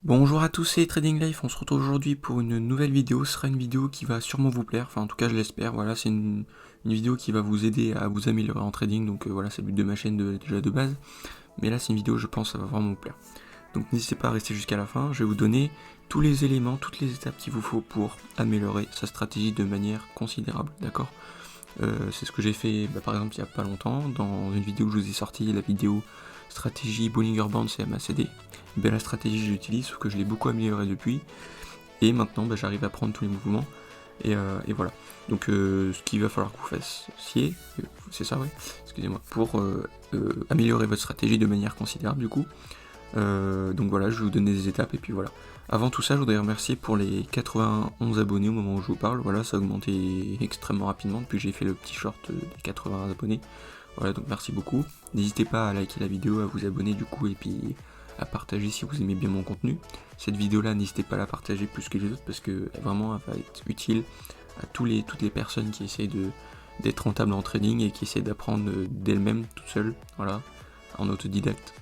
Bonjour à tous, c'est Trading Life, on se retrouve aujourd'hui pour une nouvelle vidéo. Ce sera une vidéo qui va sûrement vous plaire, enfin en tout cas je l'espère. Voilà, c'est une vidéo qui va vous aider à vous améliorer en trading, donc voilà, c'est le but de ma chaîne déjà de base. Mais là c'est une vidéo, je pense, ça va vraiment vous plaire. Donc n'hésitez pas à rester jusqu'à la fin, je vais vous donner tous les éléments, toutes les étapes qu'il vous faut pour améliorer sa stratégie de manière considérable, d'accord. C'est ce que j'ai fait par exemple il n'y a pas longtemps, dans une vidéo que je vous ai sorti, la vidéo stratégie Bollinger Band CMACD. La stratégie j'utilise, sauf que je l'ai beaucoup améliorée depuis, et maintenant j'arrive à prendre tous les mouvements, et voilà. Donc ce qu'il va falloir que vous fassiez, c'est ça, ouais, excusez-moi, pour améliorer votre stratégie de manière considérable du coup. Donc voilà, je vais vous donner des étapes, et puis voilà. Avant tout ça, je voudrais remercier pour les 91 abonnés au moment où je vous parle. Voilà, ça a augmenté extrêmement rapidement depuis que j'ai fait le petit short des 80 abonnés. Voilà, donc merci beaucoup. N'hésitez pas à liker la vidéo, à vous abonner du coup, et puis à partager si vous aimez bien mon contenu. Cette vidéo là, n'hésitez pas à la partager plus que les autres, parce que vraiment elle va être utile à toutes les personnes qui essayent d'être rentables en trading et qui essayent d'apprendre d'elles-mêmes toutes seules, voilà, en autodidacte.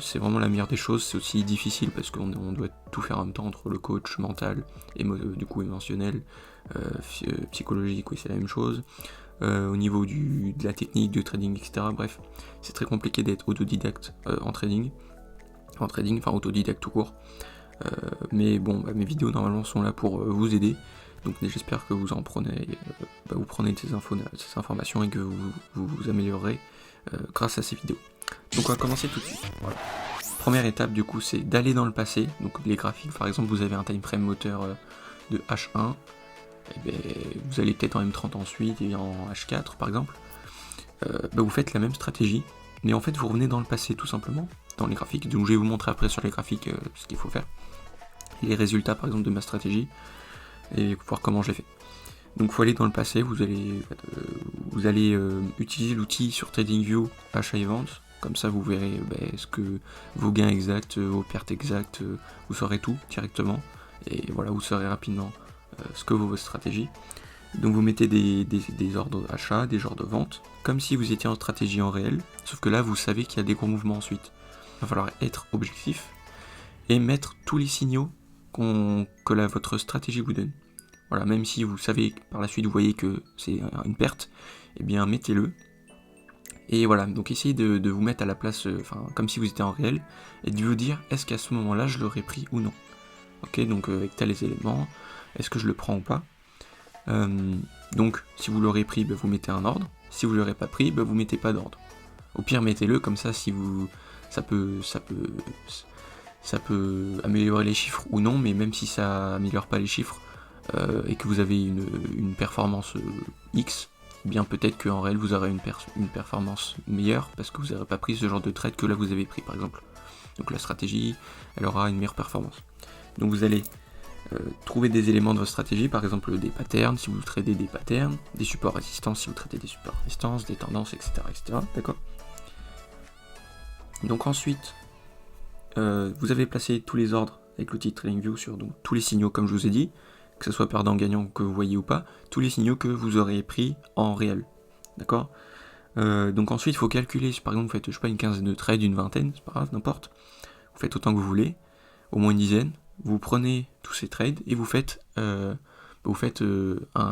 C'est vraiment la meilleure des choses. C'est aussi difficile parce qu'on doit tout faire en même temps entre le coach mental, du coup émotionnel, psychologique, oui c'est la même chose. Au niveau de la technique, du trading, etc. Bref, c'est très compliqué d'être autodidacte en trading, enfin autodidacte tout court. Mais bon, mes vidéos normalement sont là pour vous aider. Donc j'espère que vous en prenez, vous prenez de ces informations et que vous améliorerez grâce à ces vidéos. Donc on va commencer tout de suite. Voilà. Première étape du coup, c'est d'aller dans le passé. Donc les graphiques, par exemple, vous avez un time frame moteur de H1, et vous allez peut-être en M30 ensuite et en H4 par exemple. Vous faites la même stratégie, mais en fait vous revenez dans le passé tout simplement, dans les graphiques. Donc je vais vous montrer après sur les graphiques ce qu'il faut faire, les résultats par exemple de ma stratégie, et voir comment je l'ai fait. Donc il faut aller dans le passé, vous allez utiliser l'outil sur TradingView achat et vente, comme ça vous verrez ce que vos gains exacts, vos pertes exactes, vous saurez tout directement, et voilà, vous saurez rapidement ce que vaut votre stratégie. Donc vous mettez des ordres d'achat, des ordres de vente, comme si vous étiez en stratégie en réel, sauf que là vous savez qu'il y a des gros mouvements ensuite. Il va falloir être objectif et mettre tous les signaux que votre stratégie vous donne. Voilà, même si vous savez par la suite vous voyez que c'est une perte, et bien mettez-le. Et voilà, donc essayez de vous mettre à la place, comme si vous étiez en réel, et de vous dire est-ce qu'à ce moment-là je l'aurais pris ou non. Ok, donc avec tels éléments, est-ce que je le prends ou pas. Donc si vous l'aurez pris, vous mettez un ordre. Si vous l'aurez pas pris, vous mettez pas d'ordre. Au pire mettez-le, comme ça si vous. Ça peut améliorer les chiffres ou non, mais même si ça améliore pas les chiffres, et que vous avez une performance X, bien peut-être qu'en réel vous aurez une performance meilleure parce que vous n'aurez pas pris ce genre de trade que là vous avez pris par exemple. Donc la stratégie, elle aura une meilleure performance. Donc vous allez trouver des éléments de votre stratégie, par exemple des patterns si vous tradez des patterns, des supports résistance si vous tradez des supports résistance, des tendances, etc. D'accord. Donc ensuite, vous avez placé tous les ordres avec l'outil TradingView sur donc, tous les signaux comme je vous ai dit, que ce soit perdant, gagnant, que vous voyez ou pas, tous les signaux que vous aurez pris en réel. D'accord. Donc ensuite, il faut calculer, par exemple, vous faites, je sais pas, une quinzaine de trades, une vingtaine, c'est pas grave, n'importe. Vous faites autant que vous voulez, au moins une dizaine. Vous prenez tous ces trades et vous faites un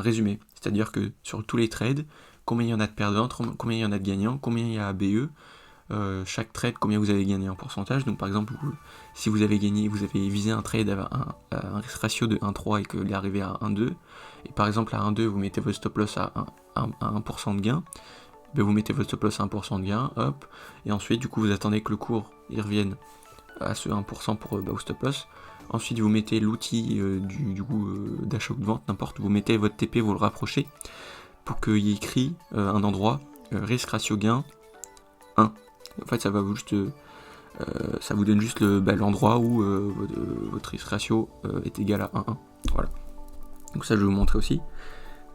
résumé. C'est-à-dire que sur tous les trades, combien il y en a de perdants, combien il y en a de gagnants, combien il y a ABE, chaque trade, combien vous avez gagné en pourcentage. Donc par exemple, si vous avez visé un trade à un ratio de 1,3 et qu'il est arrivé à 1,2, et par exemple à 1,2 vous mettez votre stop loss à 1% de gain, vous mettez votre stop loss à 1% de gain, hop, et ensuite du coup vous attendez que le cours y revienne à ce 1% pour au stop loss. Ensuite vous mettez l'outil d'achat ou de vente, n'importe, vous mettez votre TP, vous le rapprochez pour qu'il y ait écrit un endroit risque ratio gain 1. En fait, ça va juste, ça vous donne juste l'endroit où votre risk ratio est égal à 1,1. Voilà. Donc ça, je vais vous montrer aussi.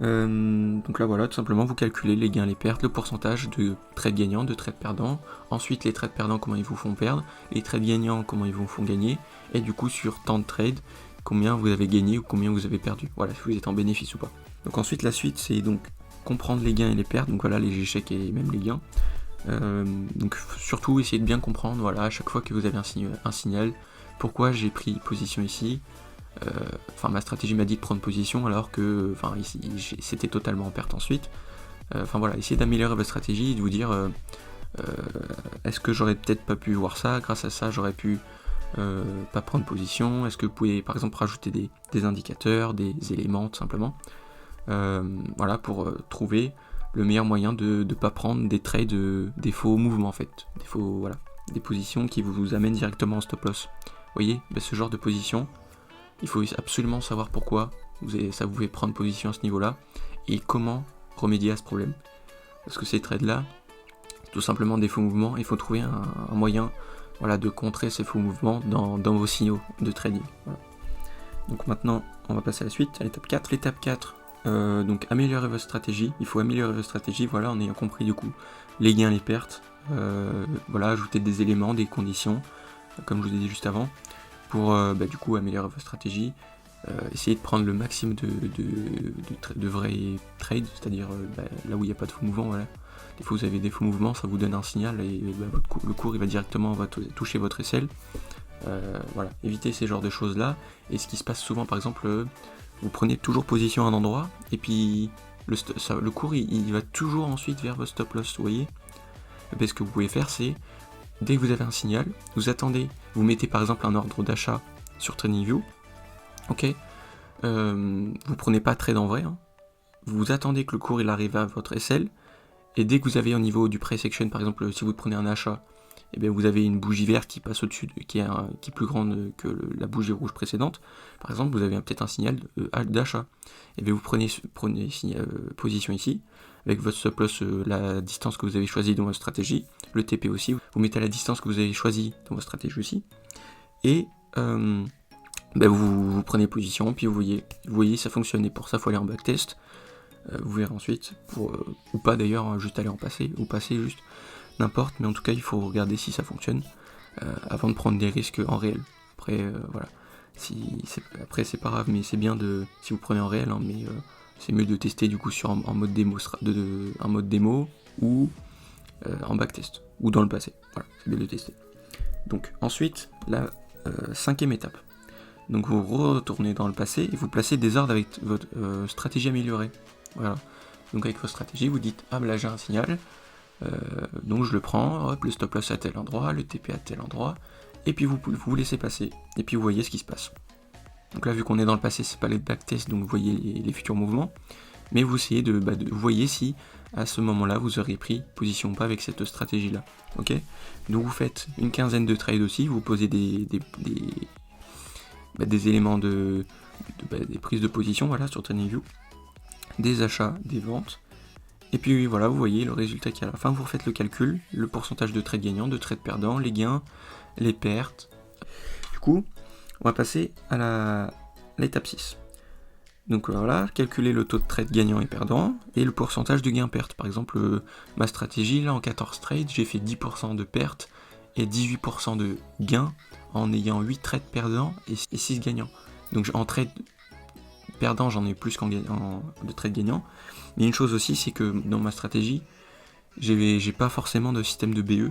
Donc là, voilà, tout simplement, vous calculez les gains, les pertes, le pourcentage de trades gagnants, de trades perdants. Ensuite, les trades perdants, comment ils vous font perdre. Les trades gagnants, comment ils vous font gagner. Et du coup, sur tant de trades, combien vous avez gagné ou combien vous avez perdu. Voilà, si vous êtes en bénéfice ou pas. Donc ensuite, la suite, c'est donc comprendre les gains et les pertes. Donc voilà, les échecs et même les gains. Donc surtout essayez de bien comprendre, voilà, à chaque fois que vous avez un signal, pourquoi j'ai pris position ici. Enfin, ma stratégie m'a dit de prendre position alors que ici, c'était totalement en perte ensuite. Enfin voilà, essayez d'améliorer votre stratégie et de vous dire est-ce que j'aurais peut-être pas pu voir ça, grâce à ça j'aurais pu pas prendre position. Est-ce que vous pouvez par exemple rajouter des indicateurs, des éléments tout simplement, voilà, pour trouver le meilleur moyen de ne pas prendre des trades, des faux mouvements en fait, des positions qui vous amènent directement en stop loss. Vous voyez, ce genre de position, il faut absolument savoir pourquoi ça vous fait prendre position à ce niveau-là et comment remédier à ce problème. Parce que ces trades-là, tout simplement des faux mouvements, il faut trouver un moyen, voilà, de contrer ces faux mouvements dans vos signaux de trading. Voilà. Donc maintenant, on va passer à la suite, à l'étape 4. L'étape 4, donc améliorer votre stratégie. Il faut améliorer votre stratégie, voilà, en ayant compris du coup les gains, les pertes, voilà, ajouter des éléments, des conditions, comme je vous ai dit juste avant, pour du coup améliorer votre stratégie. Essayer de prendre le maximum de vrais trades, c'est-à-dire là où il n'y a pas de faux mouvements, voilà. Des fois vous avez des faux mouvements, ça vous donne un signal et le cours il va directement toucher votre aisselle. Voilà, évitez ces genres de choses là. Et ce qui se passe souvent, par exemple, vous prenez toujours position à un endroit et puis le cours il va toujours ensuite vers votre stop loss, vous voyez. Et ce que vous pouvez faire, c'est dès que vous avez un signal, vous attendez, vous mettez par exemple un ordre d'achat sur TradingView. Ok, vous prenez pas trade en vrai, hein. Vous attendez que le cours il arrive à votre SL, et dès que vous avez au niveau du price action, par exemple si vous prenez un achat, et bien vous avez une bougie verte qui passe au-dessus, qui est plus grande que la bougie rouge précédente, par exemple vous avez peut-être un signal d'achat, et bien vous prenez position ici, avec votre stop loss, la distance que vous avez choisie dans votre stratégie, le TP aussi, vous mettez à la distance que vous avez choisie dans votre stratégie aussi, et vous prenez position, puis vous voyez ça fonctionne, et pour ça il faut aller en backtest, vous verrez ensuite, ou pas d'ailleurs, hein, juste aller en passer, ou passer juste, n'importe, mais en tout cas il faut regarder si ça fonctionne, avant de prendre des risques en réel. Après voilà, après c'est pas grave, mais c'est bien si vous prenez en réel, hein, mais c'est mieux de tester du coup sur en mode démo, un mode démo, ou en backtest, ou dans le passé, voilà, c'est bien de tester. Donc ensuite, la 5e étape. Donc vous retournez dans le passé et vous placez des ordres avec votre stratégie améliorée. Voilà. Donc avec votre stratégie, vous dites ah là j'ai un signal, donc je le prends, hop, le stop loss à tel endroit, le TP à tel endroit, et puis vous laissez passer, et puis vous voyez ce qui se passe. Donc là vu qu'on est dans le passé, c'est pas les backtests, donc vous voyez les futurs mouvements, mais vous essayez de vous voyez si à ce moment-là vous auriez pris position ou pas avec cette stratégie-là. Ok. Donc vous faites une quinzaine de trades aussi, vous posez des éléments des prises de position, voilà, sur TradingView, des achats, des ventes, et puis voilà, vous voyez le résultat qu'il y a à la fin, vous refaites le calcul, le pourcentage de trades gagnants, de trades perdants, les gains, les pertes. Du coup, on va passer à l'étape 6. Donc voilà, calculer le taux de trade gagnant et perdant, et le pourcentage de gain-perte. Par exemple, ma stratégie, là en 14 trades, j'ai fait 10% de pertes et 18% de gains, en ayant 8 trades perdants et 6 gagnants. Donc en trade perdant, j'en ai plus de trades gagnants. Mais une chose aussi, c'est que dans ma stratégie, j'ai pas forcément de système de BE,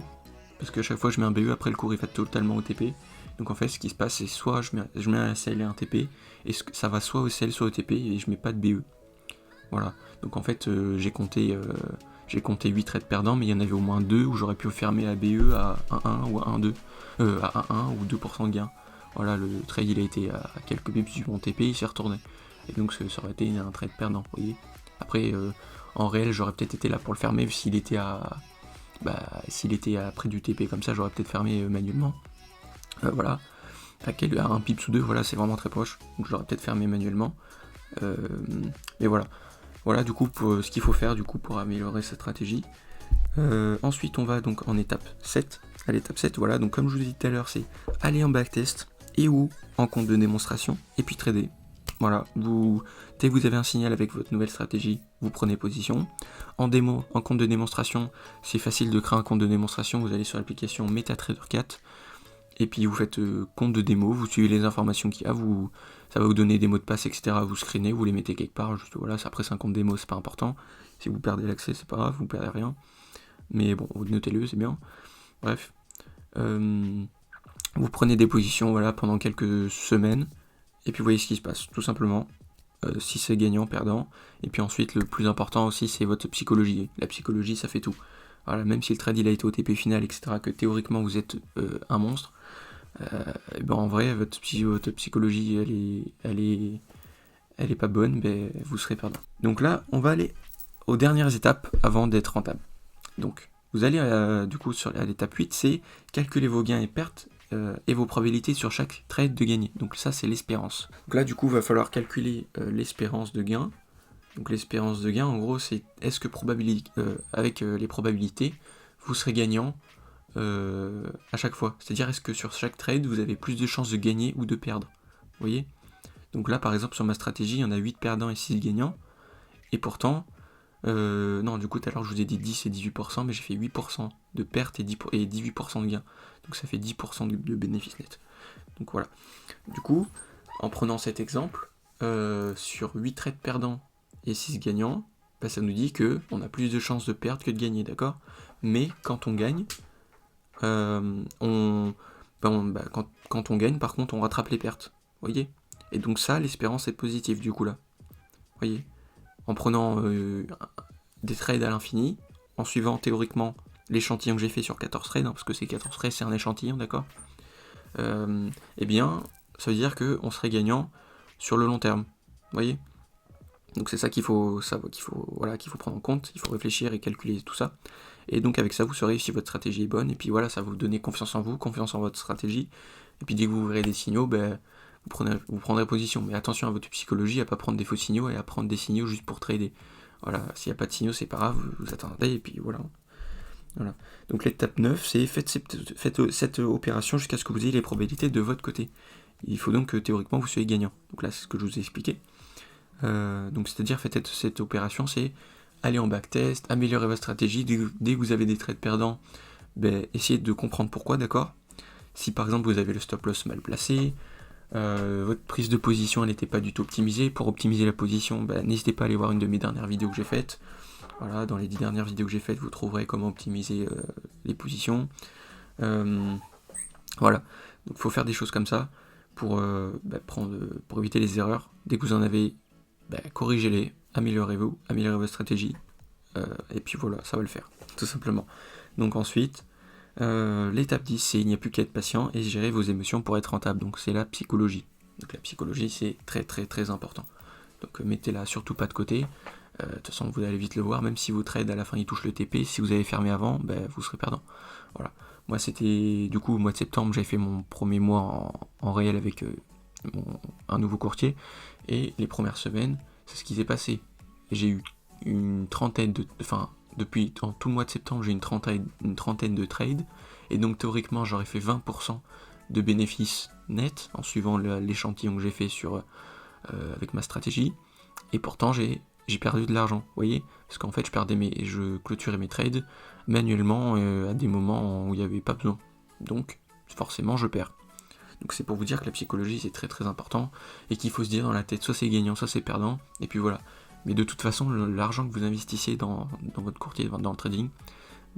parce qu'à chaque fois je mets un BE, après le cours il va totalement au TP. Donc en fait ce qui se passe, c'est soit je mets un SL et un TP, et ça va soit au SL soit au TP, et je mets pas de BE. Voilà, donc en fait j'ai compté 8 trades perdants, mais il y en avait au moins 2 où j'aurais pu fermer la BE à 1-1 ou à 1-2, à 1 ou 2% de gain. Voilà, le trade il a été à quelques pips du bon TP, il s'est retourné. Et donc ça aurait été un trade perdant, vous voyez. Après, en réel, j'aurais peut-être été là pour le fermer, s'il était à près du TP comme ça, j'aurais peut-être fermé manuellement. Voilà, à un pips ou 2, voilà, c'est vraiment très proche, donc j'aurais peut-être fermé manuellement. Mais voilà. Voilà du coup pour ce qu'il faut faire du coup pour améliorer sa stratégie. Ensuite on va donc en étape 7. À l'étape 7, voilà, donc comme je vous ai dit tout à l'heure, c'est aller en backtest et ou en compte de démonstration et puis trader. Voilà, dès que vous avez un signal avec votre nouvelle stratégie, vous prenez position. En compte de démonstration, c'est facile de créer un compte de démonstration, vous allez sur l'application MetaTrader 4 et puis vous faites compte de démo, vous suivez les informations qu'il y a, ça va vous donner des mots de passe, etc. Vous screenez, vous les mettez quelque part, juste voilà, après c'est un compte démo, c'est pas important. Si vous perdez l'accès, c'est pas grave, vous perdez rien. Mais bon, notez-le, c'est bien. Bref. Vous prenez des positions voilà, pendant quelques semaines, et puis vous voyez ce qui se passe, tout simplement. Si c'est gagnant, perdant. Et puis ensuite, le plus important aussi, c'est votre psychologie. La psychologie, ça fait tout. Voilà, même si le trade il a été au TP final, etc., que théoriquement vous êtes un monstre, et ben en vrai, votre psychologie, elle est pas bonne, ben vous serez perdant. Donc là, on va aller aux dernières étapes avant d'être rentable. Donc, vous allez du coup à l'étape 8, c'est calculer vos gains et pertes et vos probabilités sur chaque trade de gagner. Donc ça, c'est l'espérance. Donc là, du coup, il va falloir calculer l'espérance de gain. Donc l'espérance de gain, en gros, c'est est-ce que avec les probabilités, vous serez gagnant à chaque fois. C'est-à-dire, est-ce que sur chaque trade, vous avez plus de chances de gagner ou de perdre. Vous voyez? Donc là, par exemple, sur ma stratégie, il y en a 8 perdants et 6 gagnants. Et pourtant, non, du coup, tout à l'heure, je vous ai dit 10 et 18%, mais j'ai fait 8% de perte et 18% de gain. Donc ça fait 10% de bénéfice net. Donc voilà. Du coup, en prenant cet exemple, sur 8 trades perdants et 6 gagnants, bah, ça nous dit qu'on a plus de chances de perdre que de gagner, d'accord? Mais quand on gagne, quand on gagne, par contre, on rattrape les pertes. Vous voyez? Et donc ça, l'espérance est positive, du coup, là. Vous voyez? En prenant des trades à l'infini, en suivant théoriquement l'échantillon que j'ai fait sur 14 trades, parce que ces 14 trades, c'est un échantillon, d'accord? Eh bien, ça veut dire qu'on serait gagnant sur le long terme. Vous voyez? Donc c'est ça qu'il faut prendre en compte, il faut réfléchir et calculer tout ça. Et donc avec ça, vous saurez si votre stratégie est bonne, et puis voilà, ça va vous donner confiance en vous, confiance en votre stratégie. Et puis dès que vous verrez des signaux, vous prendrez position. Mais attention à votre psychologie, à pas prendre des faux signaux et à prendre des signaux juste pour trader. Voilà, s'il n'y a pas de signaux, c'est pas grave, vous attendez, et puis voilà. Donc l'étape 9, c'est faites cette opération jusqu'à ce que vous ayez les probabilités de votre côté. Il faut donc que théoriquement vous soyez gagnant. Donc là, c'est ce que je vous ai expliqué. Donc c'est-à-dire faites cette opération, c'est aller en backtest, améliorer votre stratégie. Dès que vous avez des trades perdants, essayez de comprendre pourquoi, d'accord? Si par exemple vous avez le stop loss mal placé, votre prise de position elle n'était pas du tout optimisée. Pour optimiser la position, n'hésitez pas à aller voir une de mes dernières vidéos que j'ai faites. Voilà, dans les 10 dernières vidéos que j'ai faites, vous trouverez comment optimiser les positions. Voilà, donc il faut faire des choses comme ça pour éviter les erreurs. Dès que vous en avez, corrigez-les, améliorez votre stratégie, et puis voilà, ça va le faire, tout simplement. Donc ensuite, l'étape 10, c'est il n'y a plus qu'à être patient et gérer vos émotions pour être rentable. Donc c'est la psychologie. Donc la psychologie, c'est très très très important. Donc mettez-la surtout pas de côté. De toute façon, vous allez vite le voir, même si vos trades à la fin ils touchent le TP, si vous avez fermé avant, vous serez perdant. Voilà. Moi, c'était du coup au mois de septembre, j'avais fait mon premier mois en réel avec un nouveau courtier, et les premières semaines, c'est ce qui s'est passé. J'ai eu une trentaine depuis tout le mois de septembre, j'ai une trentaine de trades, et donc théoriquement, j'aurais fait 20% de bénéfices nets en suivant l'échantillon que j'ai fait avec ma stratégie, et pourtant j'ai perdu de l'argent, vous voyez, parce qu'en fait je clôturais mes trades manuellement à des moments où il n'y avait pas besoin, donc forcément je perds. Donc c'est pour vous dire que la psychologie c'est très très important, et qu'il faut se dire dans la tête soit c'est gagnant, soit c'est perdant, et puis voilà. Mais de toute façon, l'argent que vous investissez dans votre courtier, dans le trading,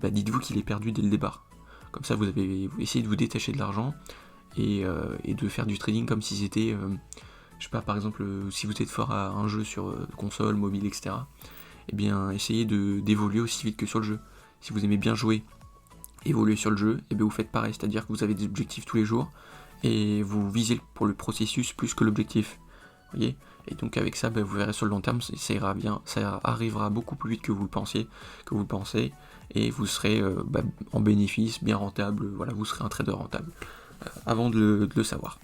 dites-vous qu'il est perdu dès le départ. Comme ça vous essayez de vous détacher de l'argent, et de faire du trading comme si c'était... je sais pas, par exemple, si vous êtes fort à un jeu sur console, mobile, etc., eh bien, essayez d'évoluer aussi vite que sur le jeu. Si vous aimez bien jouer, évoluer sur le jeu, eh bien, vous faites pareil, c'est-à-dire que vous avez des objectifs tous les jours, et vous visez pour le processus plus que l'objectif. Vous voyez? Et donc avec ça, vous verrez sur le long terme, ça ira bien, ça arrivera beaucoup plus vite que vous le pensez, et vous serez en bénéfice, bien rentable, voilà, vous serez un trader rentable. Avant de le savoir.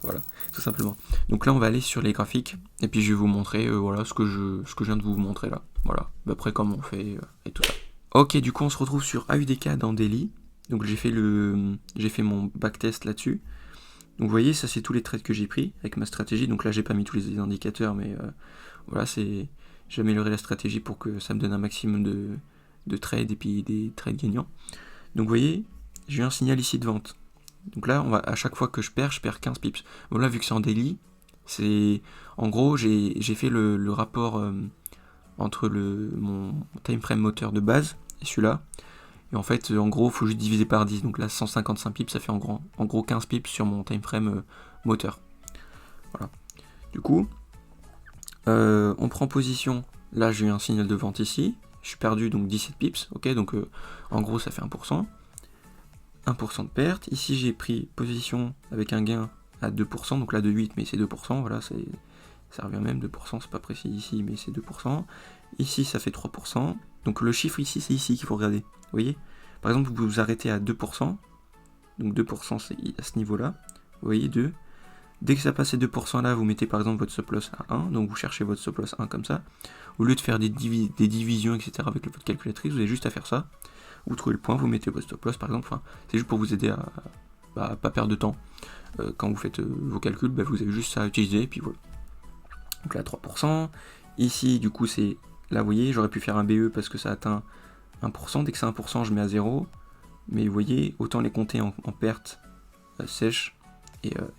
Voilà, tout simplement. Donc là, on va aller sur les graphiques, et puis je vais vous montrer ce que je viens de vous montrer là. Voilà, à peu près comment on fait et tout ça. Ok, du coup, on se retrouve sur AUDK dans Daily. Donc j'ai fait mon backtest là-dessus. Donc vous voyez, ça c'est tous les trades que j'ai pris avec ma stratégie. Donc là, j'ai pas mis tous les indicateurs, mais voilà, j'ai amélioré la stratégie pour que ça me donne un maximum de trades et puis des trades gagnants. Donc vous voyez, j'ai eu un signal ici de vente. Donc là, à chaque fois que je perds 15 pips. Bon là, vu que c'est en daily, en gros, j'ai fait le rapport entre mon time frame moteur de base et celui-là. Et en fait, en gros, il faut juste diviser par 10. Donc là, 155 pips, ça fait en gros 15 pips sur mon time frame moteur. Voilà. Du coup, on prend position. Là, j'ai eu un signal de vente ici. Je suis perdu, donc 17 pips. Ok, donc en gros, ça fait 1%. 1% de perte. Ici, j'ai pris position avec un gain à 2%. Donc là, de 8, mais c'est 2%. Voilà, ça revient même 2%. C'est pas précis ici, mais c'est 2%. Ici, ça fait 3%. Donc le chiffre ici, c'est ici qu'il faut regarder. Vous voyez ? Par exemple, vous vous arrêtez à 2%. Donc 2%, c'est à ce niveau-là. Vous voyez, 2. Dès que ça passe ces 2% là, vous mettez par exemple votre stop loss à 1. Donc vous cherchez votre stop loss 1 comme ça. Au lieu de faire des divisions, etc. avec votre calculatrice, vous avez juste à faire ça. Vous trouvez le point, vous mettez votre stop loss par exemple. Enfin, c'est juste pour vous aider à pas perdre de temps. Quand vous faites vos calculs, vous avez juste ça à utiliser. Et puis voilà. Donc là, 3%. Ici, du coup, c'est... Là, vous voyez, j'aurais pu faire un BE parce que ça atteint 1%. Dès que c'est 1%, je mets à 0. Mais vous voyez, autant les compter en perte sèche.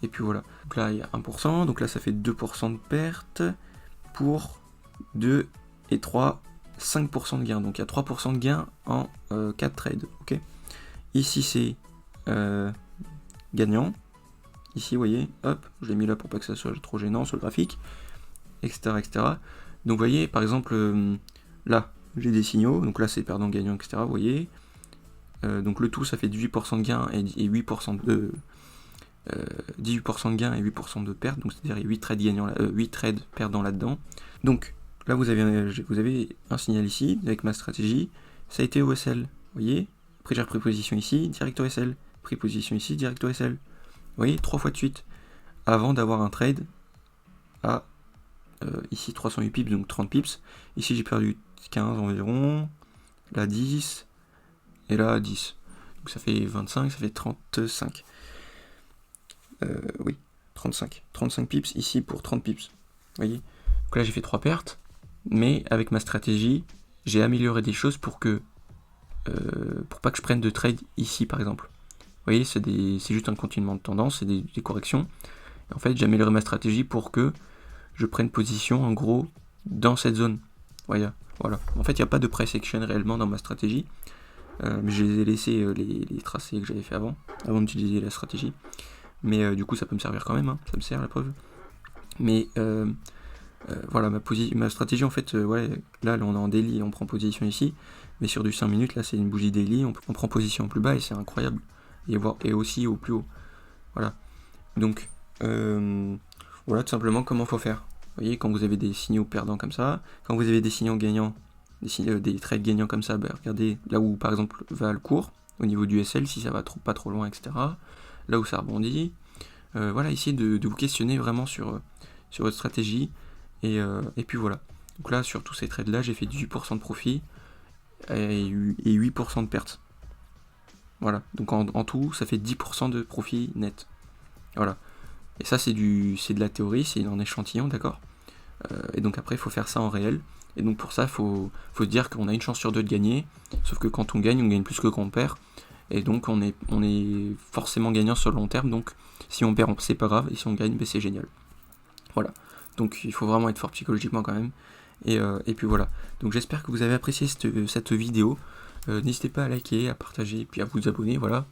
Et puis voilà. Donc là, il y a 1%. Donc là, ça fait 2% de perte pour 2 et 3, 5% de gain. Donc il y a 3% de gain en 4 trades. Okay, ici, c'est gagnant. Ici, vous voyez, hop, je l'ai mis là pour pas que ça soit trop gênant sur le graphique, etc. etc. Donc vous voyez, par exemple, là, j'ai des signaux. Donc là, c'est perdant-gagnant, etc. Vous voyez. Donc le tout, ça fait 18% de gain et 8% de... 18% de gain et 8% de perte, donc c'est-à-dire 8 trades gagnants, 8 trades perdants là-dedans. Donc là vous avez un signal ici avec ma stratégie, ça a été OSL, vous voyez. Après j'ai repris position ici, direct OSL, pris position ici, direct OSL. Vous voyez, 3 fois de suite, avant d'avoir un trade à ici 308 pips, donc 30 pips. Ici j'ai perdu 15 environ, là 10, et là 10. Donc ça fait 25, ça fait 35. Oui, 35 pips ici pour 30 pips. Vous voyez ? Donc là j'ai fait 3 pertes, mais avec ma stratégie, j'ai amélioré des choses pour pas que je prenne de trade ici par exemple. Vous voyez, c'est juste un continuement de tendance, c'est des corrections. Et en fait, j'ai amélioré ma stratégie pour que je prenne position en gros dans cette zone. Voilà. En fait, il n'y a pas de price action réellement dans ma stratégie. Mais je les ai laissés les tracés que j'avais fait avant d'utiliser la stratégie. Mais du coup, ça peut me servir quand même, hein. Ça me sert la preuve. Mais voilà, ma stratégie en fait, là on est en daily, on prend position ici, mais sur du 5 minutes, là c'est une bougie daily, on prend position plus bas et c'est incroyable. Et aussi au plus haut. Voilà. Donc, voilà tout simplement comment faut faire. Vous voyez, quand vous avez des signaux perdants comme ça, quand vous avez des signaux gagnants, des trades gagnants comme ça, regardez là où par exemple va le cours, au niveau du SL, si ça va pas trop loin, etc. Là où ça rebondit. Voilà, essayez de vous questionner vraiment sur votre stratégie. Et puis voilà. Donc là, sur tous ces trades-là, j'ai fait 18% de profit et 8% de perte. Voilà. Donc en tout, ça fait 10% de profit net. Voilà. Et ça, c'est de la théorie, c'est un échantillon, d'accord ? Et donc après, il faut faire ça en réel. Et donc pour ça, il faut se dire qu'on a une chance sur deux de gagner. Sauf que quand on gagne plus que quand on perd. Et donc on est forcément gagnant sur le long terme. Donc si on perd, c'est pas grave. Et si on gagne, c'est génial. Voilà. Donc il faut vraiment être fort psychologiquement quand même. Et puis voilà. Donc j'espère que vous avez apprécié cette vidéo. N'hésitez pas à liker, à partager, et puis à vous abonner, voilà.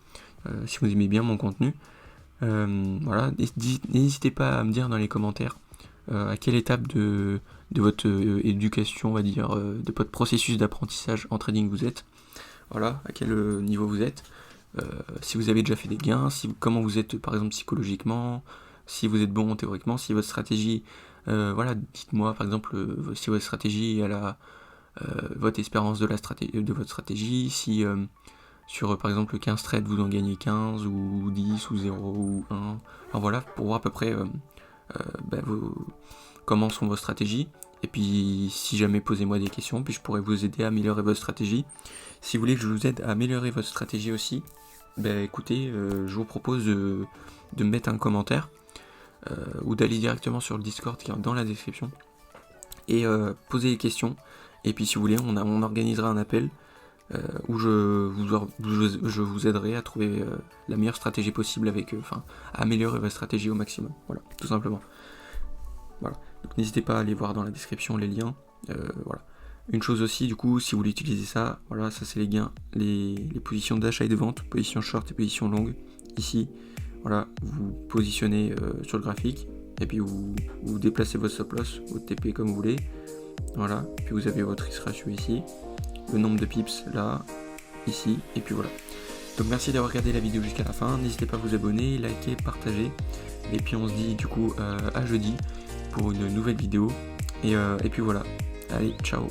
Si vous aimez bien mon contenu. Voilà. N'hésitez pas à me dire dans les commentaires à quelle étape de votre éducation, on va dire, de votre processus d'apprentissage en trading vous êtes. Voilà, à quel niveau vous êtes. Si vous avez déjà fait des gains, comment vous êtes par exemple psychologiquement, si vous êtes bon théoriquement, si votre stratégie, voilà, dites-moi par exemple si votre stratégie a votre espérance de votre stratégie, si sur par exemple 15 trades vous en gagnez 15 ou 10 ou 0 ou 1, enfin voilà, pour voir à peu près comment sont vos stratégies. Et puis si jamais, posez-moi des questions, puis je pourrais vous aider à améliorer votre stratégie. Si vous voulez que je vous aide à améliorer votre stratégie aussi, écoutez, je vous propose de me mettre un commentaire ou d'aller directement sur le Discord qui est dans la description et poser des questions. Et puis si vous voulez, on organisera un appel où je vous aiderai à trouver la meilleure stratégie possible à améliorer votre stratégie au maximum. Voilà, tout simplement. Voilà. Donc n'hésitez pas à aller voir dans la description les liens. Voilà. Une chose aussi, du coup, si vous voulez utiliser ça, voilà, ça c'est les gains, les positions d'achat et de vente, position short et position longue. Ici, voilà, vous positionnez sur le graphique, et puis vous déplacez votre stop loss, votre TP comme vous voulez. Voilà, puis vous avez votre risk ratio ici, le nombre de pips là, ici, et puis voilà. Donc merci d'avoir regardé la vidéo jusqu'à la fin, n'hésitez pas à vous abonner, liker, partager, et puis on se dit du coup à jeudi pour une nouvelle vidéo, et puis voilà, allez, ciao.